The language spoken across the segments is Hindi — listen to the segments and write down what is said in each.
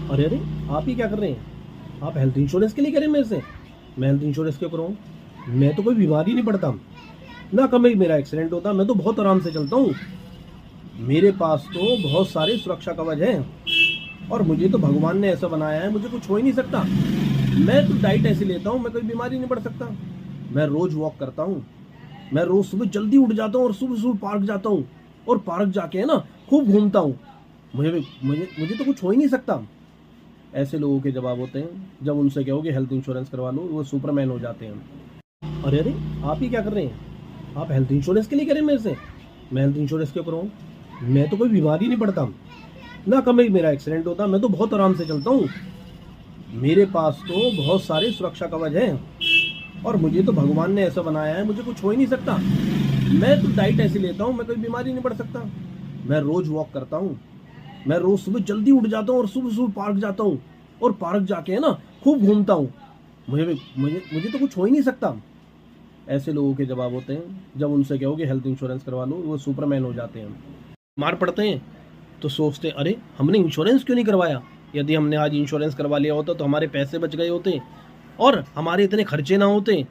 अरे अरे, आप ही क्या कर रहे हैं? आप हेल्थ इंश्योरेंस के लिए करें मेरे से? मैं हेल्थ इंश्योरेंस क्यों कराऊं? मैं तो कोई बीमारी नहीं पड़ता, ना कभी मेरा एक्सीडेंट होता। मैं तो बहुत आराम से चलता हूँ। मेरे पास तो बहुत सारे सुरक्षा कवच हैं और मुझे तो भगवान ने ऐसा बनाया है, मुझे कुछ हो ही नहीं सकता। मैं तो डाइट ऐसी लेता हूँ, मैं कोई बीमारी नहीं पड़ सकता। मैं रोज वॉक करता हूँ। मैं रोज सुबह जल्दी उठ जाता हूँ और सुबह सुबह पार्क जाता हूँ और पार्क जाके है ना खूब घूमता हूँ। मुझे मुझे मुझे तो कुछ हो ही नहीं सकता। ऐसे लोगों के जवाब होते हैं जब उनसे कहो कि हेल्थ इंश्योरेंस करवा लो, वो सुपरमैन हो जाते हैं। अरे अरे, आप ही क्या कर रहे हैं? आप हेल्थ इंश्योरेंस के लिए करें मेरे से? मैं हेल्थ इंश्योरेंस क्यों कराऊं? मैं तो कोई बीमारी नहीं पड़ता, ना कभी मेरा एक्सीडेंट होता। मैं तो बहुत आराम से चलता हूँ। मेरे पास तो बहुत सारे सुरक्षा कवच हैं और मुझे तो भगवान ने ऐसा बनाया है, मुझे कुछ हो ही नहीं सकता। मैं तो डाइट ऐसी लेता हूँ, मैं कोई बीमारी नहीं पड़ सकता। मैं रोज वॉक करता हूँ। मैं रोज सुबह जल्दी उठ जाता हूँ और सुबह सुबह पार्क जाता हूँ और पार्क जाके है ना खूब घूमता हूँ। मुझे मुझे मुझे तो कुछ हो ही नहीं सकता। ऐसे लोगों के जवाब होते हैं जब उनसे कहो कि हेल्थ इंश्योरेंस करवा लो, वो सुपरमैन हो जाते हैं। मार पड़ते हैं तो सोचते हैं, अरे हमने इंश्योरेंस क्यों नहीं करवाया? यदि हमने आज इंश्योरेंस करवा लिया होता तो हमारे पैसे बच गए होते और हमारे इतने खर्चे ना होते।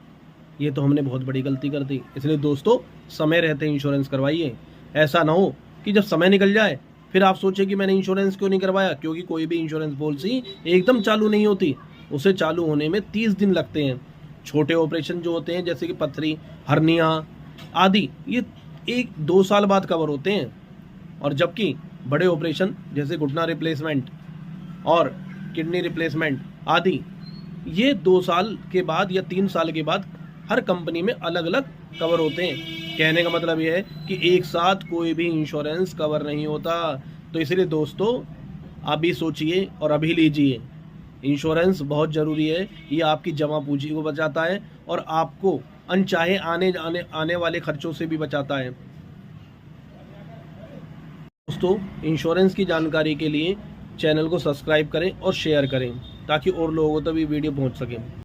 ये तो हमने बहुत बड़ी गलती कर दी। इसलिए दोस्तों, समय रहते इंश्योरेंस करवाइए। ऐसा ना हो कि जब समय निकल जाए फिर आप सोचें कि मैंने इंश्योरेंस क्यों नहीं करवाया। क्योंकि कोई भी इंश्योरेंस पॉलिसी एकदम चालू नहीं होती, उसे चालू होने में 30 दिन लगते हैं। छोटे ऑपरेशन जो होते हैं जैसे कि पथरी, हर्निया आदि, ये 1-2 साल बाद कवर होते हैं। और जबकि बड़े ऑपरेशन जैसे घुटना रिप्लेसमेंट और किडनी रिप्लेसमेंट आदि, ये 2 साल के बाद या 3 साल के बाद हर कंपनी में अलग अलग कवर होते हैं। कहने का मतलब यह है कि एक साथ कोई भी इंश्योरेंस कवर नहीं होता। तो इसलिए दोस्तों, अभी सोचिए और अभी लीजिए। इंश्योरेंस बहुत ज़रूरी है। ये आपकी जमा पूंजी को बचाता है और आपको अनचाहे आने वाले खर्चों से भी बचाता है। दोस्तों, इंश्योरेंस की जानकारी के लिए चैनल को सब्सक्राइब करें और शेयर करें ताकि और लोगों तक भी वीडियो पहुंच सके।